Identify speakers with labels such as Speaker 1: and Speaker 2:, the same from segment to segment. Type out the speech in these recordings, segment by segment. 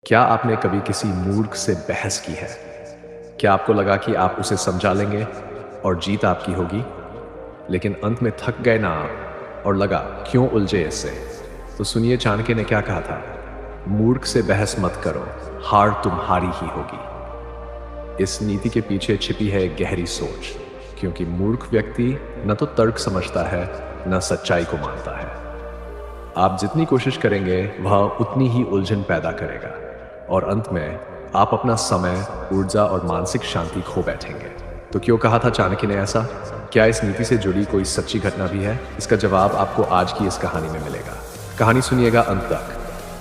Speaker 1: क्या आपने कभी किसी मूर्ख से बहस की है? क्या आपको लगा कि आप उसे समझा लेंगे और जीत आपकी होगी, लेकिन अंत में थक गए ना आप और लगा क्यों उलझे इससे? तो सुनिए चाणक्य ने क्या कहा था। मूर्ख से बहस मत करो, हार तुम्हारी ही होगी। इस नीति के पीछे छिपी है एक गहरी सोच, क्योंकि मूर्ख व्यक्ति न तो तर्क समझता है, न सच्चाई को मानता है। आप जितनी कोशिश करेंगे वह उतनी ही उलझन पैदा करेगा और अंत में आप अपना समय, ऊर्जा और मानसिक शांति खो बैठेंगे। तो क्यों कहा था चाणक्य ने ऐसा? क्या इस नीति से जुड़ी कोई सच्ची घटना भी है? इसका जवाब आपको आज की इस कहानी में मिलेगा। कहानी सुनिएगा अंत तक,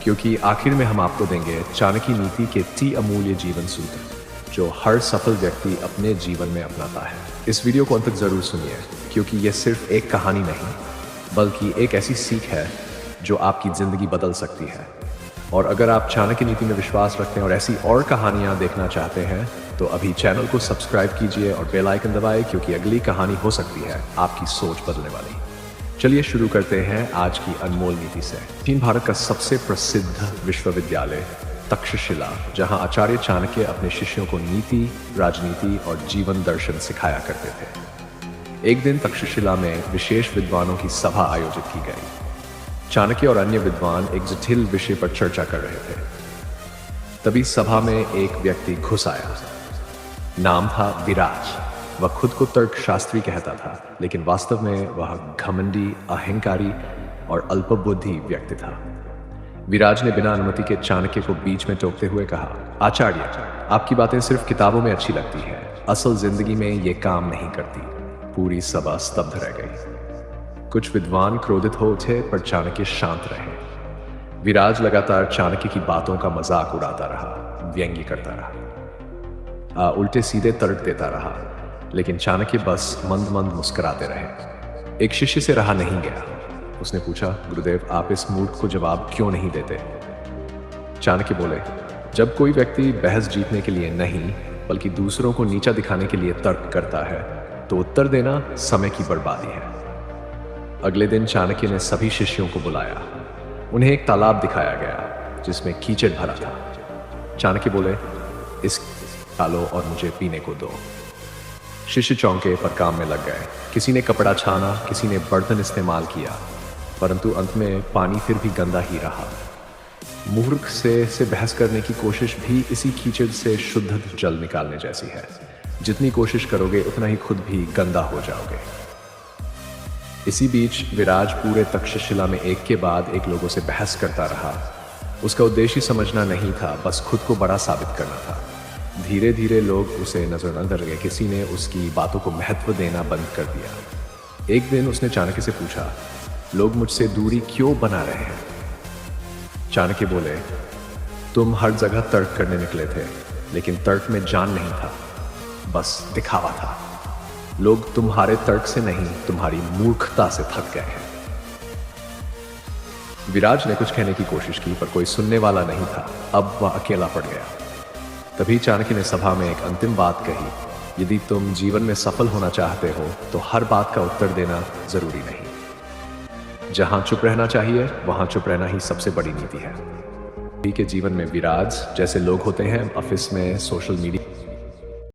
Speaker 1: क्योंकि आखिर में हम आपको देंगे चाणक्य नीति के 3 अमूल्य जीवन सूत्र जो हर सफल व्यक्ति अपने जीवन में अपनाता है। इस वीडियो को अंत तक जरूर सुनिए, क्योंकि यह सिर्फ एक कहानी नहीं बल्कि एक ऐसी सीख है जो आपकी जिंदगी बदल सकती है। और अगर आप चाणक्य नीति में विश्वास रखते हैं और ऐसी और कहानियां देखना चाहते हैं तो अभी चैनल को सब्सक्राइब कीजिए और बेल आइकन दबाएं, क्योंकि अगली कहानी हो सकती है आपकी सोच बदलने वाली। चलिए शुरू करते हैं आज की अनमोल नीति से। दक्षिण भारत का सबसे प्रसिद्ध विश्वविद्यालय तक्षशिला, जहां आचार्य चाणक्य अपने शिष्यों को नीति, राजनीति और जीवन दर्शन सिखाया करते थे। एक दिन तक्षशिला में विशेष विद्वानों की सभा आयोजित की गई। चाणक्य और अन्य विद्वान एक जटिल विषय पर चर्चा कर रहे थे। तभी सभा में एक व्यक्ति घुस आया। नाम था विराज। वह खुद को तर्कशास्त्री कहता था, लेकिन वास्तव में वह घमंडी, अहंकारी और अल्पबुद्धि व्यक्ति था। विराज ने बिना अनुमति के चाणक्य को बीच में टोकते हुए कहा, आचार्य, आपकी बातें सिर्फ किताबों में अच्छी लगती है, असल जिंदगी में ये काम नहीं करती। पूरी सभा स्तब्ध रह गई। कुछ विद्वान क्रोधित हो उठे, पर चाणक्य शांत रहे। विराज लगातार चाणक्य की बातों का मजाक उड़ाता रहा, व्यंग्य करता रहा, उल्टे सीधे तर्क देता रहा, लेकिन चाणक्य बस मंद मंद मुस्कुराते रहे। एक शिष्य से रहा नहीं गया। उसने पूछा, गुरुदेव, आप इस मूर्ख को जवाब क्यों नहीं देते? चाणक्य बोले, जब कोई व्यक्ति बहस जीतने के लिए नहीं बल्कि दूसरों को नीचा दिखाने के लिए तर्क करता है तो उत्तर देना समय की बर्बादी है। अगले दिन चाणक्य ने सभी शिष्यों को बुलाया। उन्हें एक तालाब दिखाया गया जिसमें कीचड़ भरा था। चाणक्य बोले, इस डालो और मुझे पीने को दो। शिष्य चौंके पर काम में लग गए। किसी ने कपड़ा छाना, किसी ने बर्तन इस्तेमाल किया, परंतु अंत में पानी फिर भी गंदा ही रहा। मूर्ख से बहस करने की कोशिश भी इसी कीचड़ से शुद्ध जल निकालने जैसी है। जितनी कोशिश करोगे उतना ही खुद भी गंदा हो जाओगे। इसी बीच विराज पूरे तक्षशिला में एक के बाद एक लोगों से बहस करता रहा। उसका उद्देश्य समझना नहीं था, बस खुद को बड़ा साबित करना था। धीरे धीरे लोग उसे नजर गए। किसी ने उसकी बातों को महत्व देना बंद कर दिया। एक दिन उसने चाणक्य से पूछा, लोग मुझसे दूरी क्यों बना रहे हैं? चाणक्य बोले, तुम हर जगह तर्क करने निकले थे, लेकिन तर्क में जान नहीं था, बस दिखावा था। लोग तुम्हारे तर्क से नहीं, तुम्हारी मूर्खता से थक गए हैं। विराज ने कुछ कहने की कोशिश की, पर कोई सुनने वाला नहीं था। अब वह अकेला पड़ गया। तभी चाणक्य ने सभा में एक अंतिम बात कही, यदि तुम जीवन में सफल होना चाहते हो तो हर बात का उत्तर देना जरूरी नहीं। जहां चुप रहना चाहिए वहां चुप रहना ही सबसे बड़ी नीति है। के जीवन में विराज जैसे लोग होते हैं, ऑफिस में, सोशल मीडिया